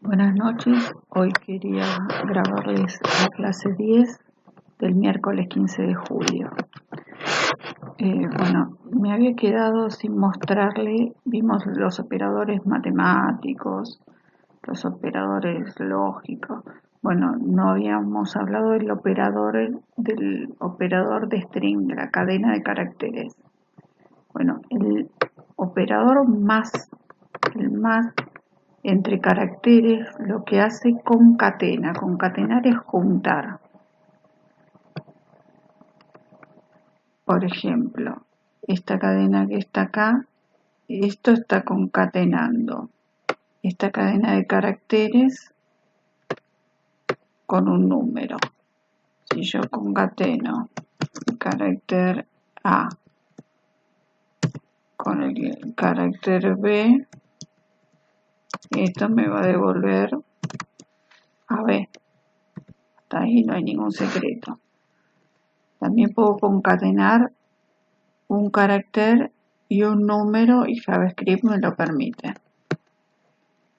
Buenas noches, hoy quería grabarles la clase 10 del miércoles 15 de julio. Me había quedado sin mostrarle, vimos los operadores matemáticos, los operadores lógicos. Bueno, no habíamos hablado del operador de string, de la cadena de caracteres. Bueno, el operador el más entre caracteres, lo que hace concatena. Concatenar es juntar. Por ejemplo, esta cadena que está acá, esto está concatenando esta cadena de caracteres con un número. Si yo concateno el carácter A con el carácter B, esto me va a devolver a B. Hasta ahí no hay ningún secreto. También puedo concatenar un carácter y un número y JavaScript me lo permite.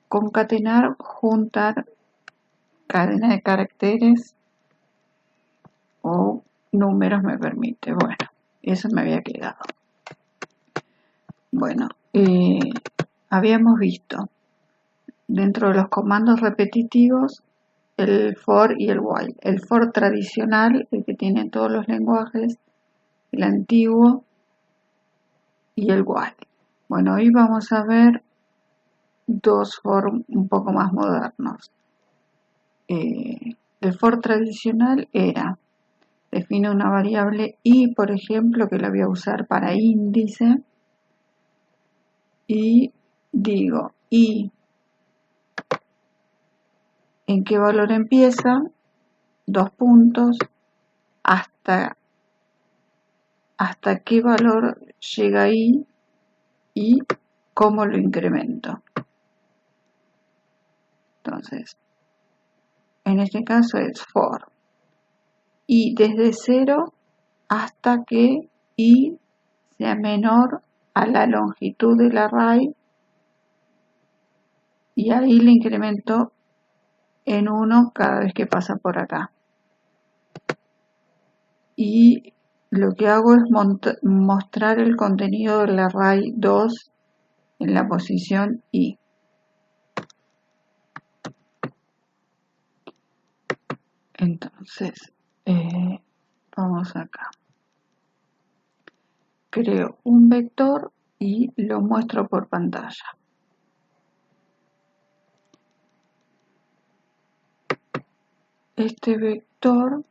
Concatenar, juntar cadena de caracteres o números me permite. Bueno, eso me había quedado. Bueno, habíamos visto dentro de los comandos repetitivos el for y el while. El for tradicional, el que tiene todos los lenguajes, el antiguo y el while. Bueno, hoy vamos a ver dos for un poco más modernos. El for tradicional era, define una variable i, por ejemplo, que la voy a usar para índice, y digo i en qué valor empieza, 2 puntos, hasta qué valor llega i y cómo lo incremento. Entonces, en este caso es for i desde 0 hasta que i sea menor a la longitud del array, y ahí le incremento en 1 cada vez que pasa por acá. Y lo que hago es mostrar el contenido del array 2 en la posición i. Entonces, vamos acá. Creo un vector y lo muestro por pantalla. Este vector,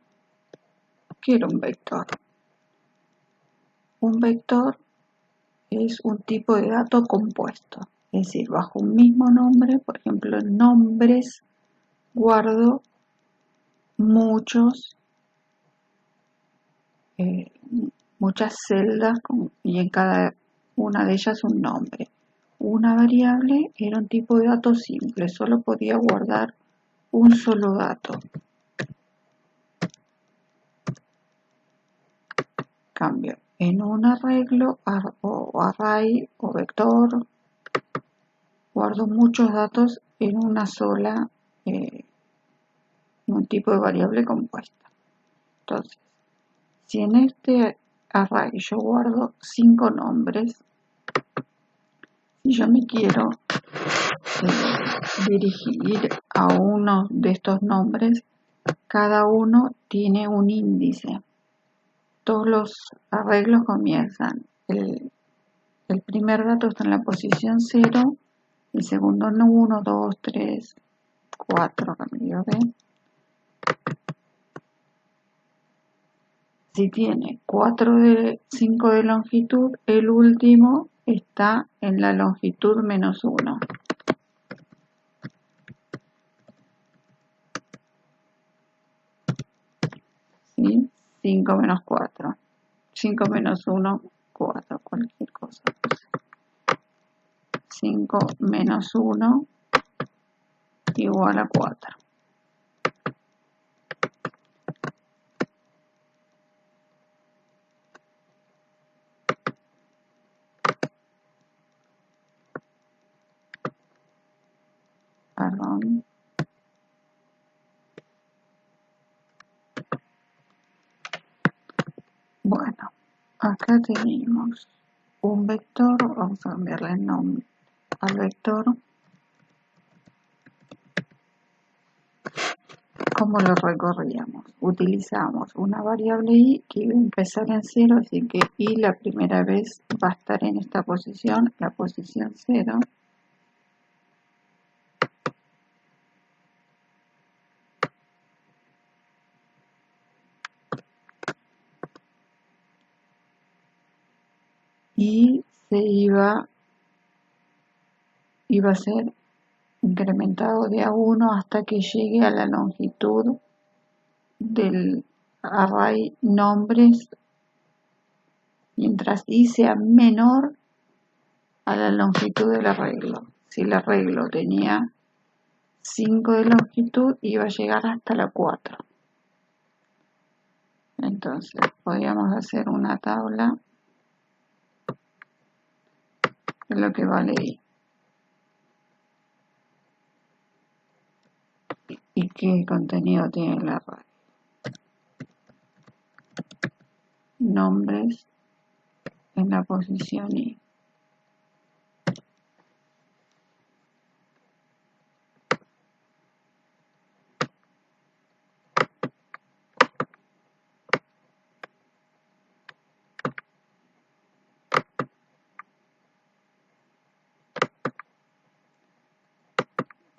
quiero un vector. Un vector es un tipo de dato compuesto, es decir, bajo un mismo nombre, por ejemplo, en nombres guardo muchas celdas y en cada una de ellas un nombre. Una variable era un tipo de dato simple, solo podía guardar un solo dato. Cambio, en un arreglo o array o vector, guardo muchos datos en una sola, un tipo de variable compuesta. Entonces, si en este array yo guardo 5 nombres, si yo me quiero dirigir a uno de estos nombres, cada uno tiene un índice. Todos los arreglos comienzan. El primer dato está en la posición 0, el segundo 1, 2, 3, 4, cambio B. Si tiene 5 de longitud, el último está en la longitud menos 1. ¿Sí? 5 menos 4. 5 menos 1, 4, cualquier cosa. 5 menos 1 igual a 4. Perdón. Bueno, acá tenemos un vector, vamos a cambiarle el nombre al vector. ¿Cómo lo recorríamos? Utilizamos una variable y que iba a empezar en 0, así que y la primera vez va a estar en esta posición, la posición 0. Y se iba a ser incrementado de a 1 hasta que llegue a la longitud del array nombres, mientras i sea menor a la longitud del arreglo. Si el arreglo tenía 5 de longitud, iba a llegar hasta la 4. Entonces podríamos hacer una tabla de lo que vale i y qué contenido tiene el array. Nombres en la posición i.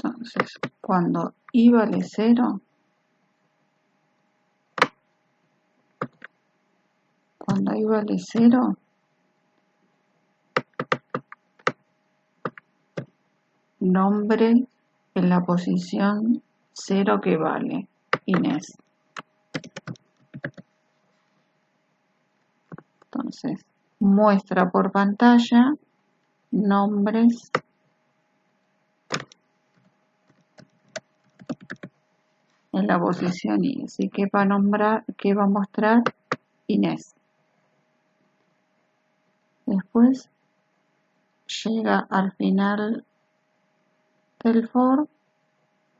Entonces, cuando i vale 0, nombre en la posición 0 que vale, Inés. Entonces, muestra por pantalla nombres en la posición i. Así que va a mostrar Inés. Después llega al final del for.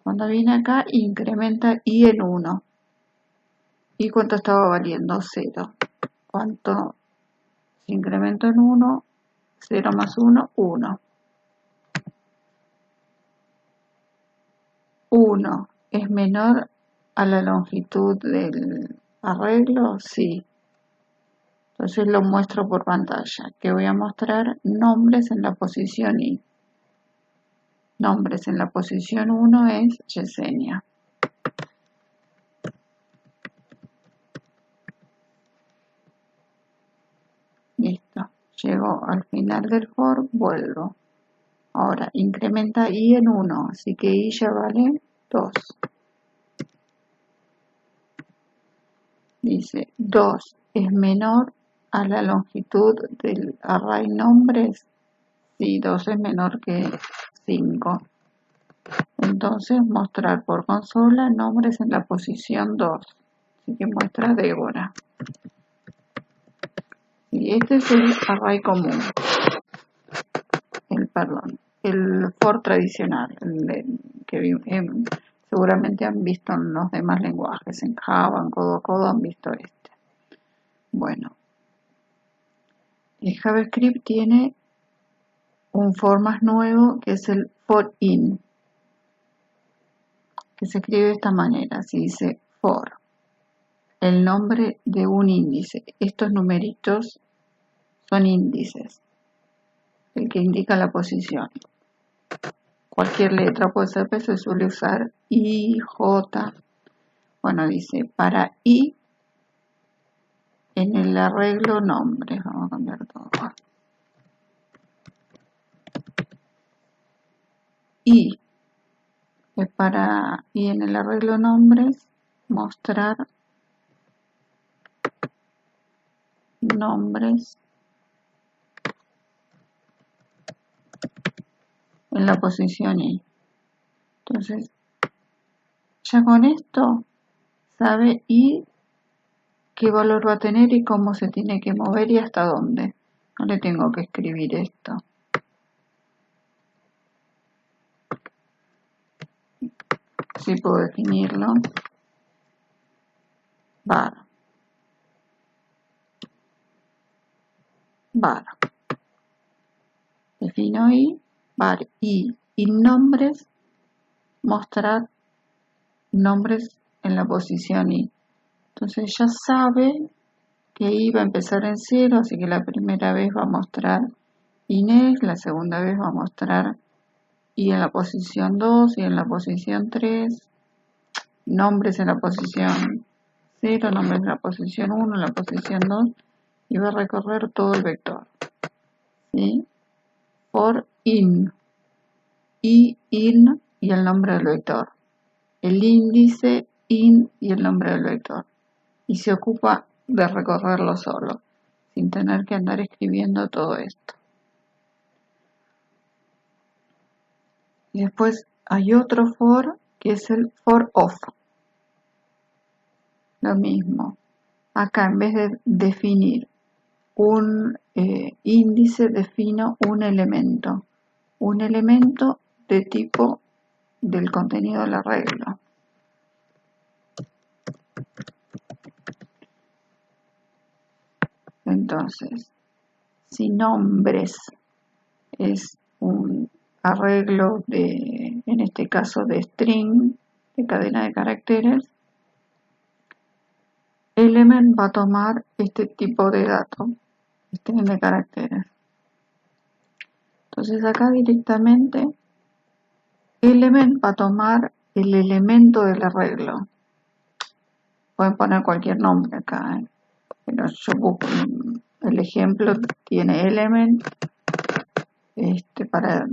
Cuando viene acá, incrementa i en 1. ¿Y cuánto estaba valiendo? 0. ¿Cuánto se incrementó en 1? 0 más 1, 1. 1 es menor a la longitud del arreglo, sí. Entonces lo muestro por pantalla, que voy a mostrar nombres en la posición i. Nombres en la posición 1 es Yesenia. Listo. Llego al final del for, vuelvo. Ahora, incrementa i en 1, así que i ya vale 2. Dice, 2 es menor a la longitud del array nombres. Sí, 2 es menor que 5. Entonces, mostrar por consola nombres en la posición 2. Así que muestra Débora. Y este es el array común. El for tradicional, que seguramente han visto en los demás lenguajes, en Java, en Codo han visto este. Bueno, el JavaScript tiene un for más nuevo que es el for in, que se escribe de esta manera, así dice for, el nombre de un índice. Estos numeritos son índices, el que indica la posición. Cualquier letra puede ser, pero se suele usar I, J. Bueno, dice, para I, en el arreglo nombres, vamos a cambiar todo. I, es para I en el arreglo nombres, mostrar nombres en la posición I. Entonces, ya con esto sabe I qué valor va a tener y cómo se tiene que mover y hasta dónde. No le tengo que escribir esto. sí puedo definirlo. Var. Defino i, var i nombres, mostrar nombres en la posición i. Entonces ya sabe que i va a empezar en 0, así que la primera vez va a mostrar Inés, la segunda vez va a mostrar i en la posición 2 y en la posición 3, nombres en la posición 0, nombres en la posición 1, en la posición 2, y va a recorrer todo el vector. ¿Sí? For in, i, in y el nombre del vector. El índice, in y el nombre del vector. Y se ocupa de recorrerlo solo, sin tener que andar escribiendo todo esto. Y después hay otro for que es el for of. Lo mismo. Acá en vez de definir un índice, defino un elemento. Un elemento de tipo del contenido del arreglo. Entonces, si nombres es un arreglo de, en este caso de string, de cadena de caracteres, element va a tomar este tipo de dato, string de caracteres. Entonces acá directamente element va a tomar el elemento del arreglo. Pueden poner cualquier nombre acá, pero yo busco el ejemplo, tiene element para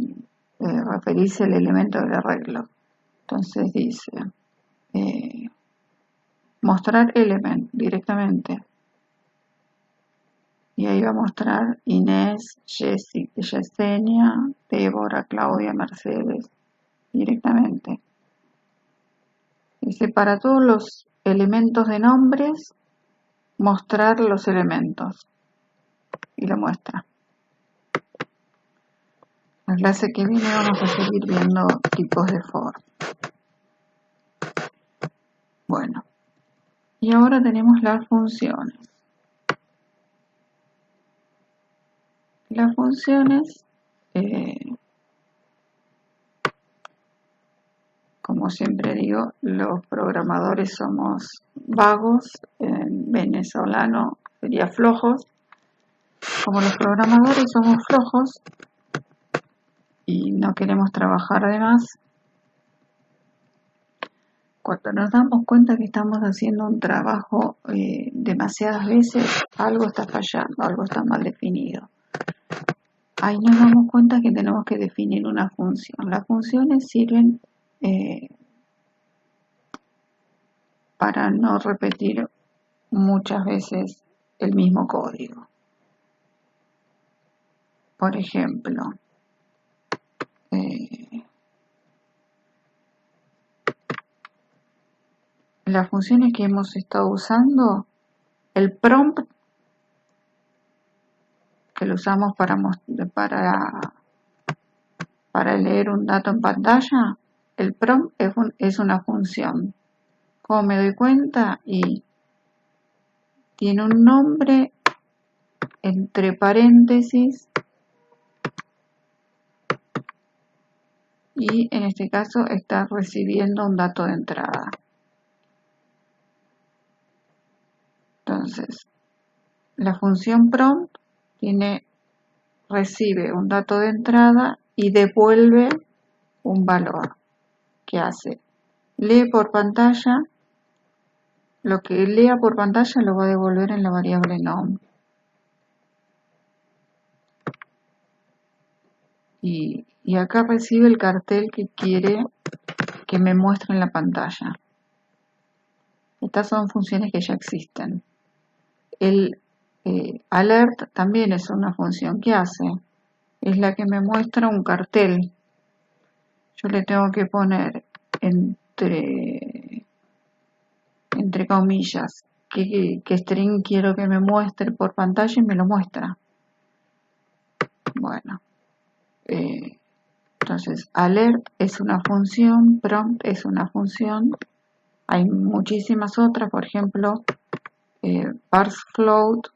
referirse al elemento del arreglo. Entonces dice mostrar element directamente. Y ahí va a mostrar Inés, Yesenia, Débora, Claudia, Mercedes, directamente. Dice, para todos los elementos de nombres, mostrar los elementos. Y lo muestra. La clase que viene vamos a seguir viendo tipos de for. Bueno, y ahora tenemos las funciones. Las funciones, como siempre digo, los programadores somos vagos, en venezolano sería flojos. Como los programadores somos flojos y no queremos trabajar de más, cuando nos damos cuenta que estamos haciendo un trabajo demasiadas veces, algo está fallando, algo está mal definido. Ahí nos damos cuenta que tenemos que definir una función. Las funciones sirven para no repetir muchas veces el mismo código. Por ejemplo, las funciones que hemos estado usando, el prompt, que lo usamos para leer un dato en pantalla, el prompt es una función. Como me doy cuenta, y tiene un nombre entre paréntesis y en este caso está recibiendo un dato de entrada. Entonces, la función prompt recibe un dato de entrada y devuelve un valor. ¿Qué hace? Lee por pantalla, lo que lea por pantalla lo va a devolver en la variable num. Y acá recibe el cartel que quiere que me muestre en la pantalla. Estas son funciones que ya existen. El alert también es una función que hace. Es la que me muestra un cartel. Yo le tengo que poner entre comillas qué string quiero que me muestre por pantalla y me lo muestra. Bueno, Entonces, alert es una función, prompt es una función. Hay muchísimas otras, por ejemplo, parse float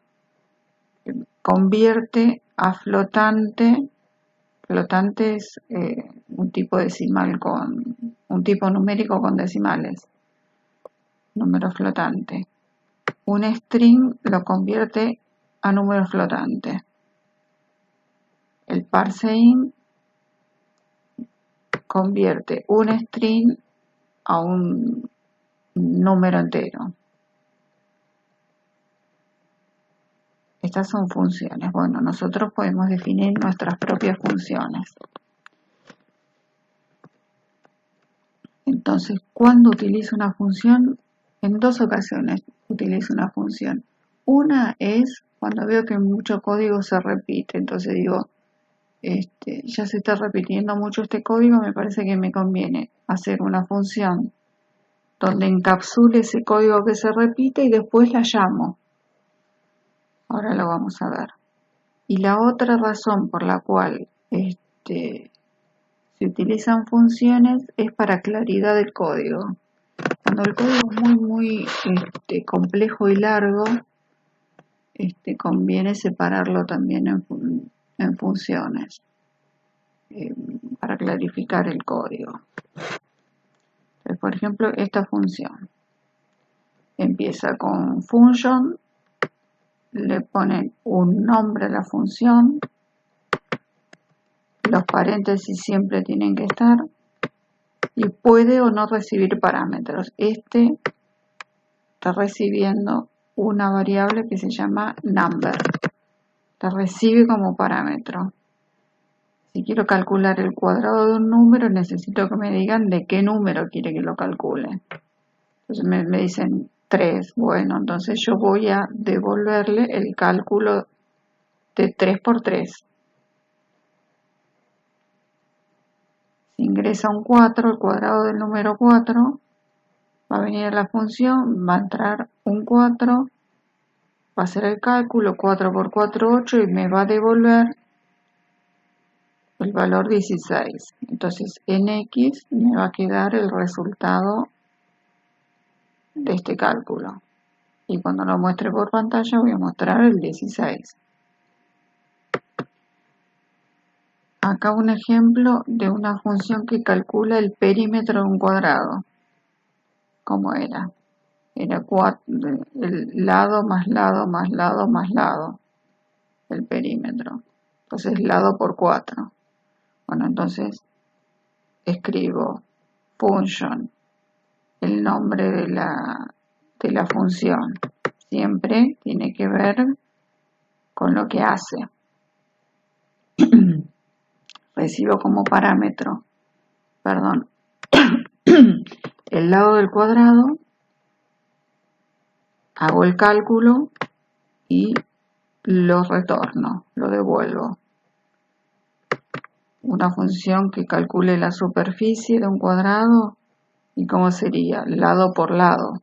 convierte a flotante. Flotante es un tipo decimal un tipo numérico con decimales. Número flotante. Un string lo convierte a número flotante. El parseInt convierte un string a un número entero. Estas son funciones. Bueno, nosotros podemos definir nuestras propias funciones. Entonces, ¿cuándo utilizo una función? En dos ocasiones utilizo una función. Una es cuando veo que mucho código se repite. Entonces digo, ya se está repitiendo mucho este código, me parece que me conviene hacer una función donde encapsule ese código que se repite y después la llamo. Ahora lo vamos a ver. Y la otra razón por la cual se utilizan funciones es para claridad del código. Cuando el código es muy complejo y largo, conviene separarlo también en funciones para clarificar el código. Entonces, por ejemplo, esta función empieza con function, le ponen un nombre a la función, los paréntesis siempre tienen que estar y puede o no recibir parámetros. Está recibiendo una variable que se llama number, la recibe como parámetro. Si quiero calcular el cuadrado de un número, necesito que me digan de qué número quiere que lo calcule. Entonces me dicen 3. Bueno, entonces yo voy a devolverle el cálculo de 3 por 3. Si ingresa un 4, el cuadrado del número 4, va a venir a la función, va a entrar un 4, va a hacer el cálculo, 4 por 4, 8, y me va a devolver el valor 16. Entonces en X me va a quedar el resultado de este cálculo. Y cuando lo muestre por pantalla voy a mostrar el 16. Acá un ejemplo de una función que calcula el perímetro de un cuadrado. ¿Cómo era? Era el lado más lado más lado más lado del perímetro. Entonces lado por 4. Bueno, entonces escribo function, el nombre de la función. Siempre tiene que ver con lo que hace. Recibo como parámetro, el lado del cuadrado, hago el cálculo y lo retorno, lo devuelvo. Una función que calcule la superficie de un cuadrado, ¿y cómo sería? Lado por lado.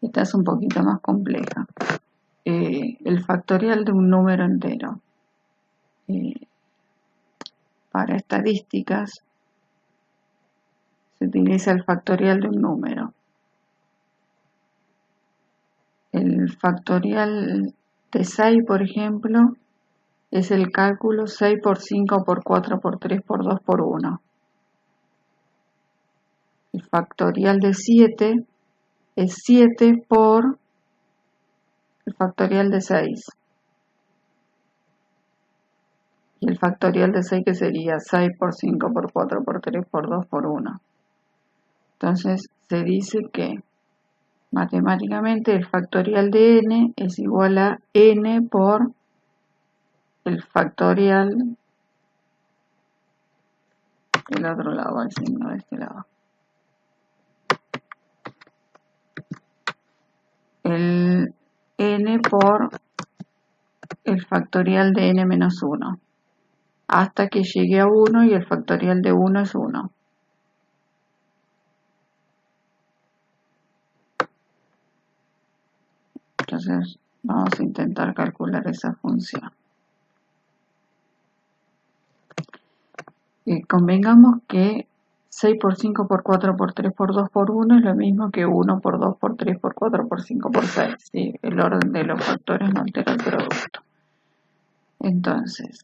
Esta es un poquito más compleja. El factorial de un número entero. Para estadísticas se utiliza el factorial de un número. El factorial de 6, por ejemplo, es el cálculo 6 por 5 por 4 por 3 por 2 por 1. El factorial de 7 es 7 por el factorial de 6. Y el factorial de 6 que sería 6 por 5 por 4 por 3 por 2 por 1. Entonces se dice que matemáticamente el factorial de n es igual a n por el factorial del otro lado, al signo de este lado. El n por el factorial de n menos 1, hasta que llegue a 1 y el factorial de 1 es 1. Entonces Vamos a intentar calcular esa función. Convengamos que 6 por 5 por 4 por 3 por 2 por 1 es lo mismo que 1 por 2 por 3 por 4 por 5 por 6. ¿Sí? El orden de los factores no altera el producto. Entonces,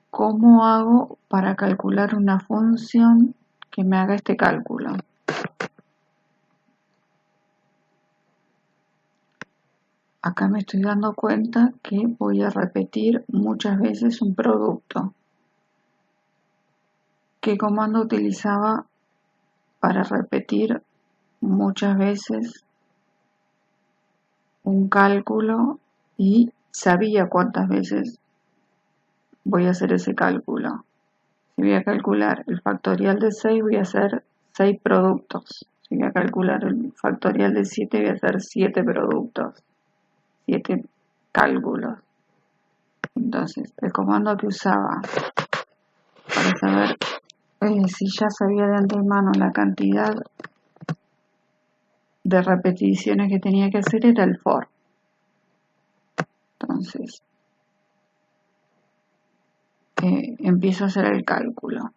¿cómo hago para calcular una función que me haga este cálculo? Acá me estoy dando cuenta que voy a repetir muchas veces un producto. ¿Qué comando utilizaba para repetir muchas veces un cálculo y sabía cuántas veces voy a hacer ese cálculo? Si voy a calcular el factorial de 6, voy a hacer 6 productos. Si voy a calcular el factorial de 7, voy a hacer 7 productos, 7 cálculos. Entonces, el comando que usaba para saber si ya sabía de antemano la cantidad de repeticiones que tenía que hacer era el for. Entonces, empiezo a hacer el cálculo.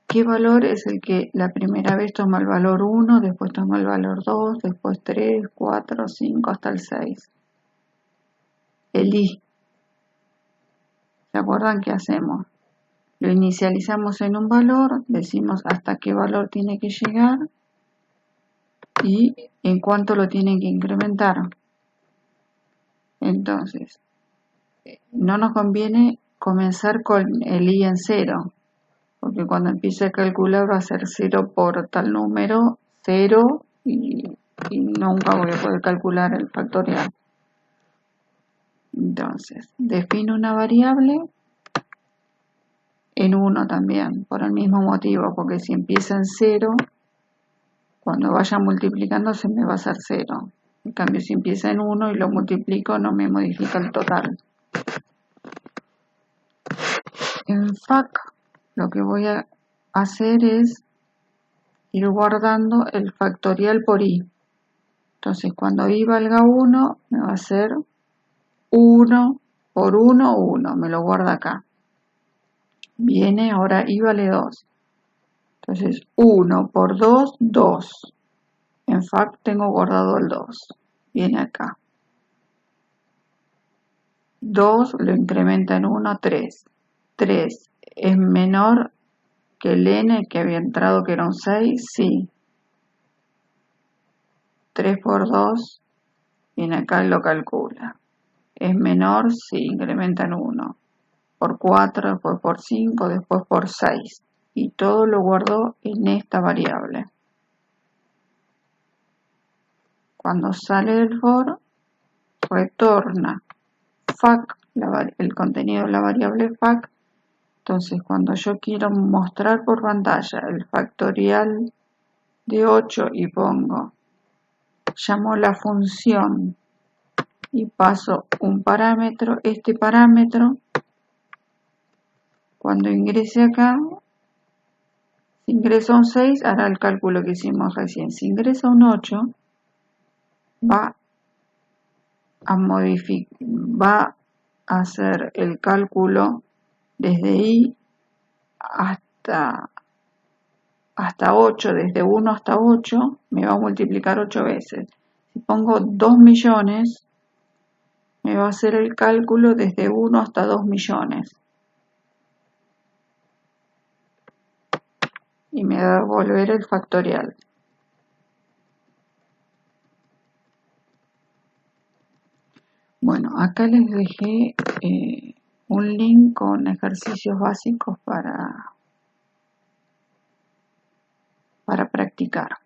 ¿Qué valor es el que la primera vez toma el valor 1, después toma el valor 2, después 3, 4, 5 hasta el 6? El i. ¿Se acuerdan qué hacemos? Lo inicializamos en un valor, decimos hasta qué valor tiene que llegar y en cuánto lo tienen que incrementar. Entonces, no nos conviene comenzar con el i en 0, porque cuando empiece a calcular va a ser 0 por tal número, 0, y nunca voy a poder calcular el factorial. Entonces, defino una variable en 1 también, por el mismo motivo, porque si empieza en 0, cuando vaya multiplicando se me va a hacer 0. En cambio, si empieza en 1 y lo multiplico, no me modifica el total. En FAC, lo que voy a hacer es ir guardando el factorial por i. Entonces, cuando i valga 1, me va a ser 1 por 1, 1. Me lo guarda acá. Viene, ahora i vale 2. Entonces, 1 por 2, 2. En FAC tengo guardado el 2. Viene acá. 2 lo incrementa en 1, 3. 3 es menor que el n que había entrado, que era un 6, sí. 3 por 2, viene acá y lo calcula. Es menor, sí, incrementa en 1. Por 4, después por 5, después por 6. Y todo lo guardo en esta variable. Cuando sale del for, retorna FAC, el contenido de la variable FAC. Entonces, cuando yo quiero mostrar por pantalla el factorial de 8 y pongo, llamo la función y paso un parámetro, este parámetro, cuando ingrese acá, si ingresa un 6, hará el cálculo que hicimos recién. Si ingresa un 8, va a hacer el cálculo desde i hasta 8, desde 1 hasta 8, me va a multiplicar 8 veces. Si pongo 2 millones, me va a hacer el cálculo desde 1 hasta 2 millones. Y me va a devolver el factorial. Bueno, acá les dejé un link con ejercicios básicos para practicar.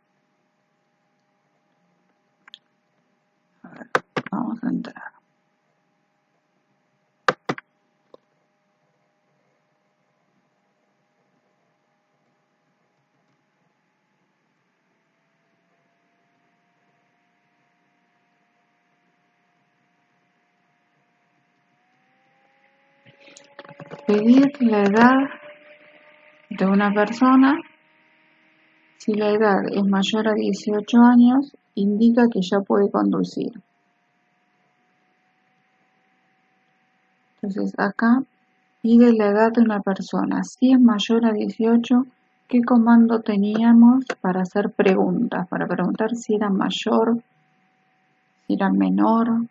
A ver, vamos a entrar. Pedir la edad de una persona. Si la edad es mayor a 18 años, indica que ya puede conducir. Entonces acá pide la edad de una persona. Si es mayor a 18, ¿qué comando teníamos para hacer preguntas? Para preguntar si era mayor, si era menor.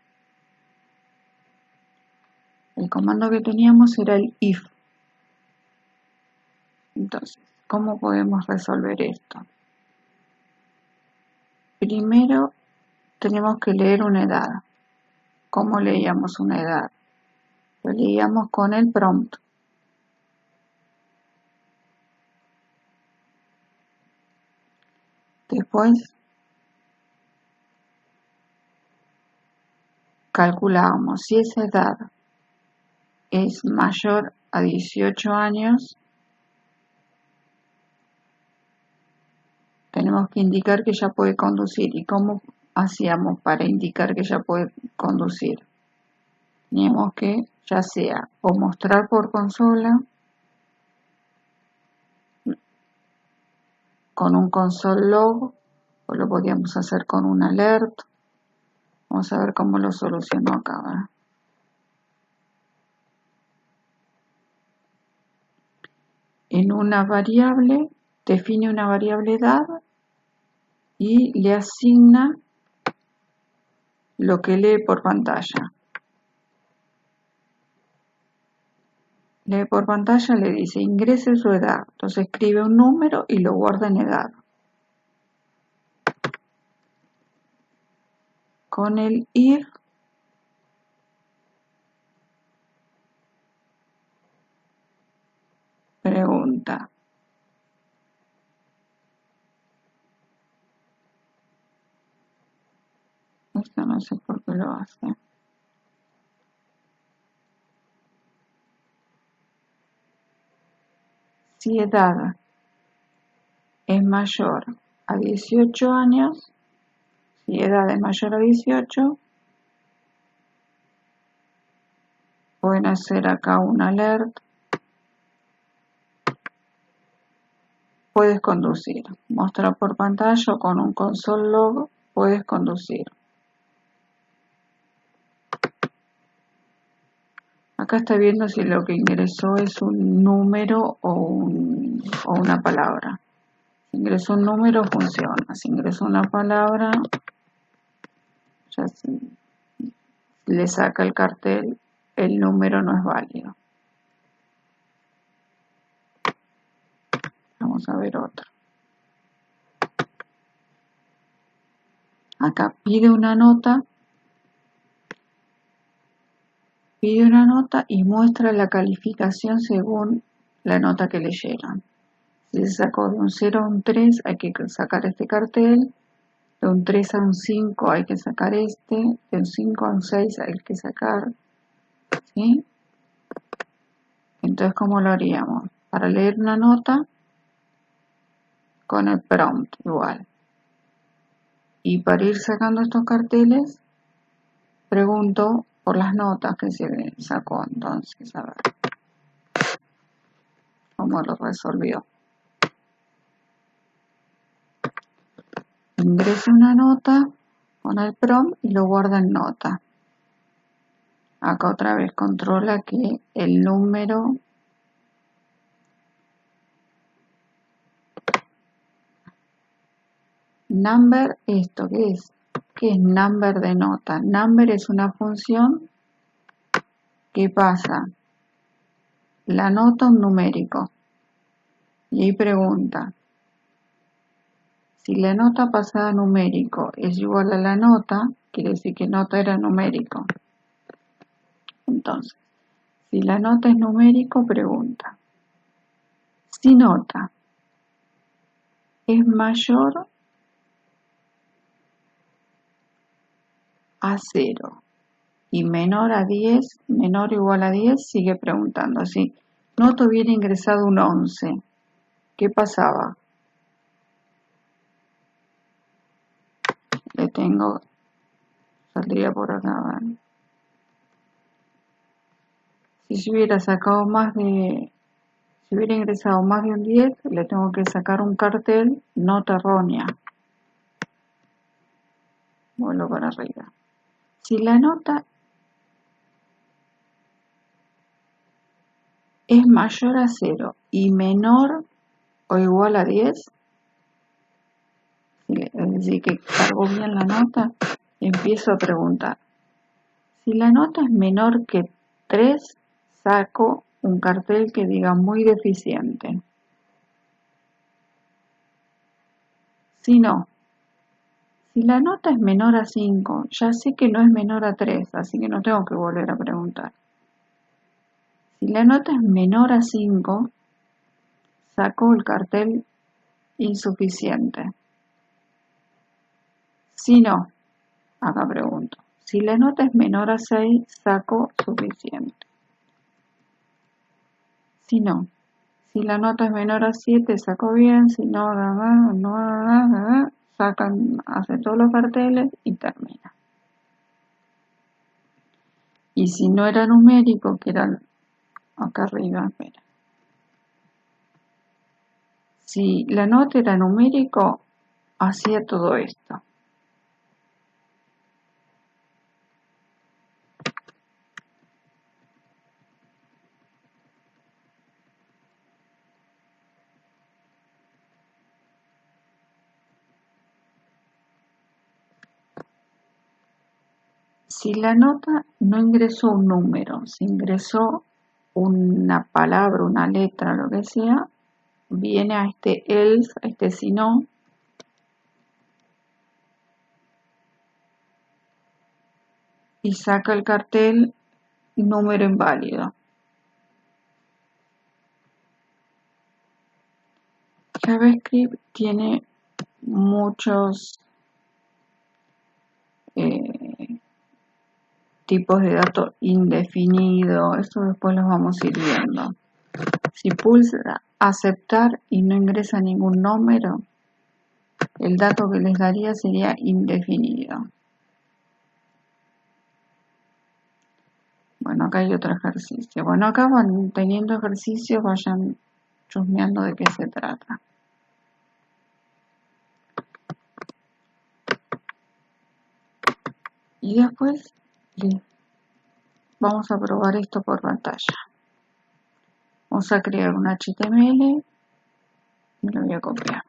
El comando que teníamos era el if. Entonces, ¿cómo podemos resolver esto? Primero tenemos que leer una edad. ¿Cómo leíamos una edad? Lo leíamos con el prompt. Después calculábamos si esa edad es mayor a 18 años, tenemos que indicar que ya puede conducir. ¿Y cómo hacíamos para indicar que ya puede conducir? Teníamos que ya sea o mostrar por consola con un console log, o lo podíamos hacer con un alert. Vamos a ver cómo lo solucionó acá, ¿verdad? En una variable, define una variable edad y le asigna lo que lee por pantalla. Lee por pantalla, le dice ingrese su edad. Entonces escribe un número y lo guarda en edad. Con el if pregunta. Esto no sé por qué lo hace. Si edad es mayor a 18 años, si edad es mayor a 18, pueden hacer acá un alert. Puedes conducir. Mostrar por pantalla o con un console log, puedes conducir. Acá está viendo si lo que ingresó es un número o una palabra. Si ingresó un número, funciona. Si ingresó una palabra, ya le saca el cartel, el número no es válido. Vamos a ver otro. Acá pide una nota y muestra la calificación según la nota que leyeron. Si se sacó de un 0 a un 3, hay que sacar este cartel. De un 3 a un 5 hay que sacar este. De un 5 a un 6 hay que sacar. ¿Sí? Entonces, ¿cómo lo haríamos? Para leer una nota, con el prompt igual. Y para ir sacando estos carteles, pregunto por las notas que se sacó. Entonces, a ver cómo lo resolvió. Ingresa una nota con el prompt y lo guarda en nota. Acá otra vez controla que el número number, ¿esto qué es? ¿Qué es number de nota? Number es una función que pasa la nota a un numérico. Y ahí pregunta, si la nota pasada a numérico es igual a la nota, quiere decir que nota era numérico. Entonces, si la nota es numérico, pregunta, si nota es mayor a 0 y menor a 10, menor o igual a 10, sigue preguntando. Si nota hubiera ingresado un 11, ¿qué pasaba? Le tengo, saldría por acá, ¿vale? Si se hubiera sacado si hubiera ingresado más de un 10, le tengo que sacar un cartel, nota errónea. Vuelvo para arriba. Si la nota es mayor a 0 y menor o igual a 10, es decir, que cargo bien la nota, empiezo a preguntar. Si la nota es menor que 3, saco un cartel que diga muy deficiente. Si no, si la nota es menor a 5, ya sé que no es menor a 3, así que no tengo que volver a preguntar. Si la nota es menor a 5, saco el cartel insuficiente. Si no, acá pregunto. Si la nota es menor a 6, saco suficiente. Si no, si la nota es menor a 7, saco bien. Si no, sacan, hace todos los carteles y termina. Y si no era numérico, que era acá arriba, espera. Si la nota era numérico, hacía todo esto. Si la nota no ingresó un número, si ingresó una palabra, una letra, lo que sea, viene a este else, a este si no, y saca el cartel número inválido. JavaScript tiene muchos tipos de datos indefinidos, eso después los vamos a ir viendo. Si pulsa aceptar y no ingresa ningún número, el dato que les daría sería indefinido. Bueno, acá hay otro ejercicio. Bueno, acá van teniendo ejercicios, vayan chusmeando de qué se trata. Y después vamos a probar esto por pantalla. Vamos a crear un HTML y lo voy a copiar.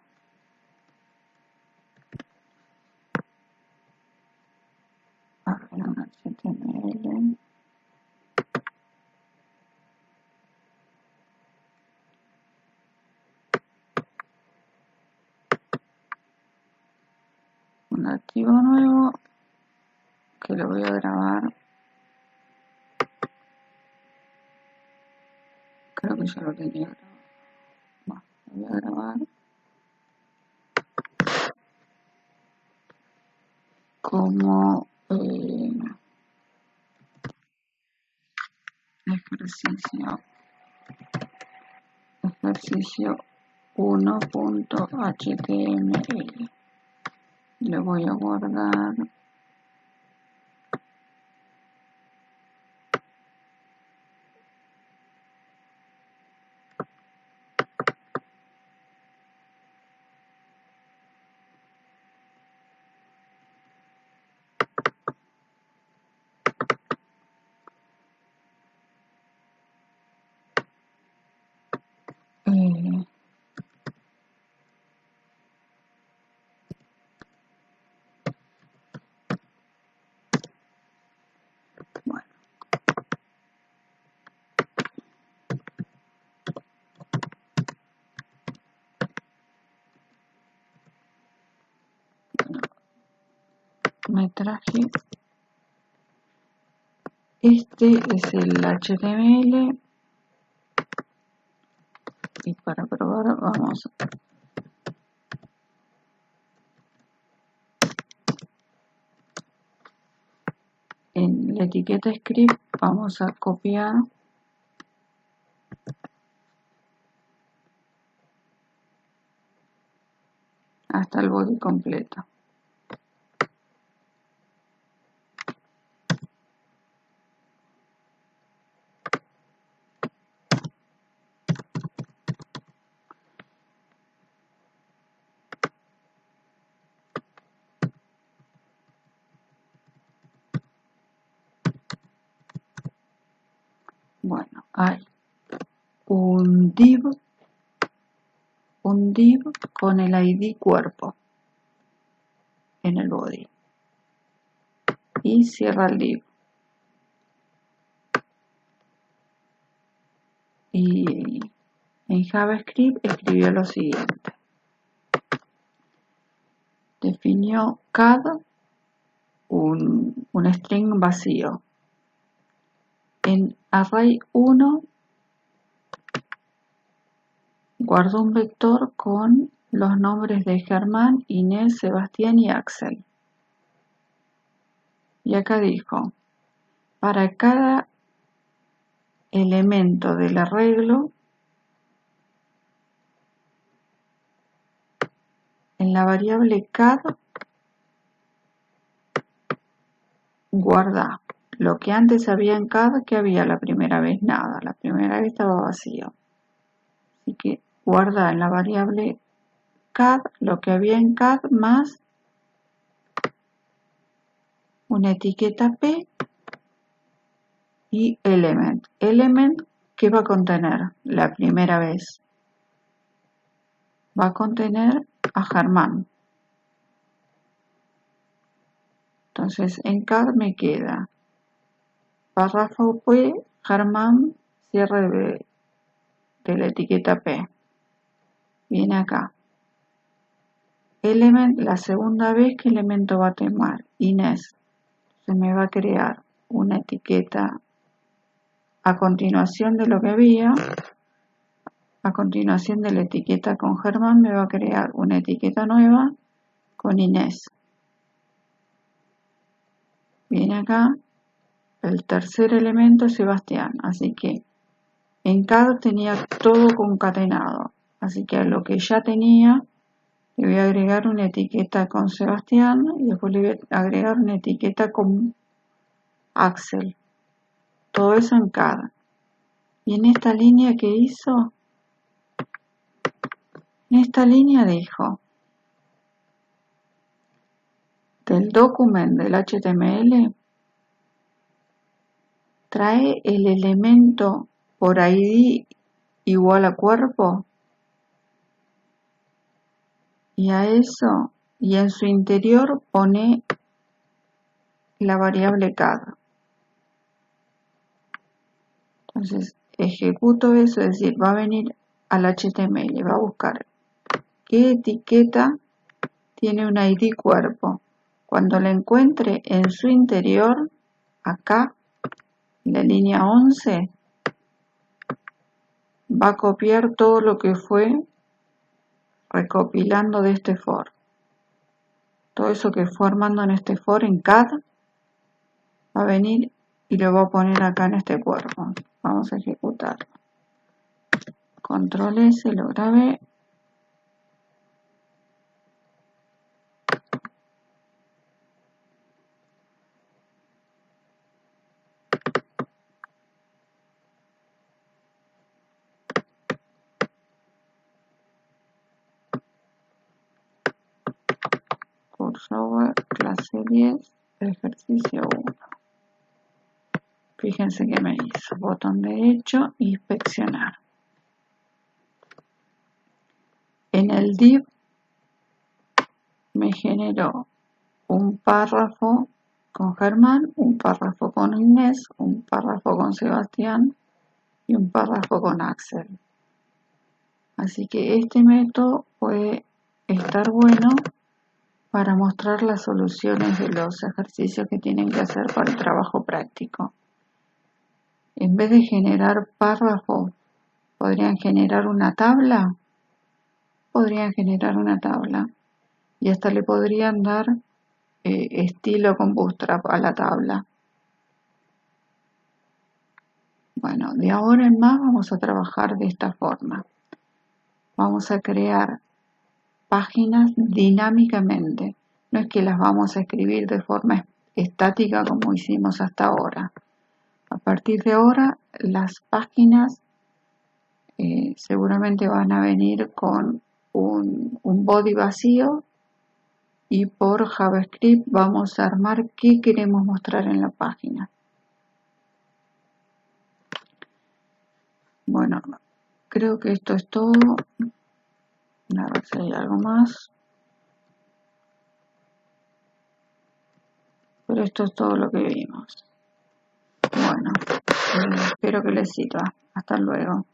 A ver, un HTML. Un archivo nuevo que lo voy a grabar. Creo que ya lo tenía grabado. Bueno, lo voy a grabar como ejercicio 1.html. Le voy a guardar. Bueno. Me traje. Este es el HTML. Y para probar vamos en la etiqueta script, vamos a copiar hasta el body completo. Bueno, ahí. un div con el ID cuerpo en el body y cierra el div. Y en JavaScript escribió lo siguiente: definió cad un string vacío. En array1 guardó un vector con los nombres de Germán, Inés, Sebastián y Axel. Y acá dijo: para cada elemento del arreglo, en la variable cad guarda lo que antes había en cad, que había la primera vez nada, la primera vez estaba vacío. Así que guarda en la variable cad lo que había en cad más una etiqueta p y element. Element, ¿qué va a contener la primera vez? Va a contener a Germán. Entonces en cad me queda párrafo p, Germán, cierre de la etiqueta p. Viene acá. Element, la segunda vez, ¿qué elemento va a tomar? Inés. Se me va a crear una etiqueta a continuación de lo que había. A continuación de la etiqueta con Germán me va a crear una etiqueta nueva con Inés. Viene acá el tercer elemento, Sebastián. Así que en cad tenía todo concatenado. Así que a lo que ya tenía le voy a agregar una etiqueta con Sebastián y después le voy a agregar una etiqueta con Axel. Todo eso en cad. Y en esta línea que hizo, en esta línea dijo: del document del HTML trae el elemento por ID igual a cuerpo, y a eso, y en su interior pone la variable cad. Entonces ejecuto eso, es decir, va a venir al HTML, va a buscar qué etiqueta tiene un ID cuerpo. Cuando la encuentre en su interior, acá, en la línea 11, va a copiar todo lo que fue recopilando de este for. Todo eso que fue armando en este for en cad va a venir y lo va a poner acá en este cuerpo. Vamos a ejecutarlo. Control S, lo grabé. Cursor, clase 10, ejercicio 1. Fíjense que me hizo botón derecho, inspeccionar. En el div me generó un párrafo con Germán, un párrafo con Inés, un párrafo con Sebastián y un párrafo con Axel. Así que este método puede estar bueno para mostrar las soluciones de los ejercicios que tienen que hacer para el trabajo práctico. En vez de generar párrafos, podrían generar una tabla. Y hasta le podrían dar estilo con Bootstrap a la tabla. Bueno, de ahora en más vamos a trabajar de esta forma. Vamos a crear páginas dinámicamente. No es que las vamos a escribir de forma estática como hicimos hasta ahora. A partir de ahora, las páginas seguramente van a venir con un body vacío, y por JavaScript vamos a armar qué queremos mostrar en la página. Bueno, creo que esto es todo. A ver si hay algo más. Pero esto es todo lo que vimos. Bueno, espero que les sirva. Hasta luego.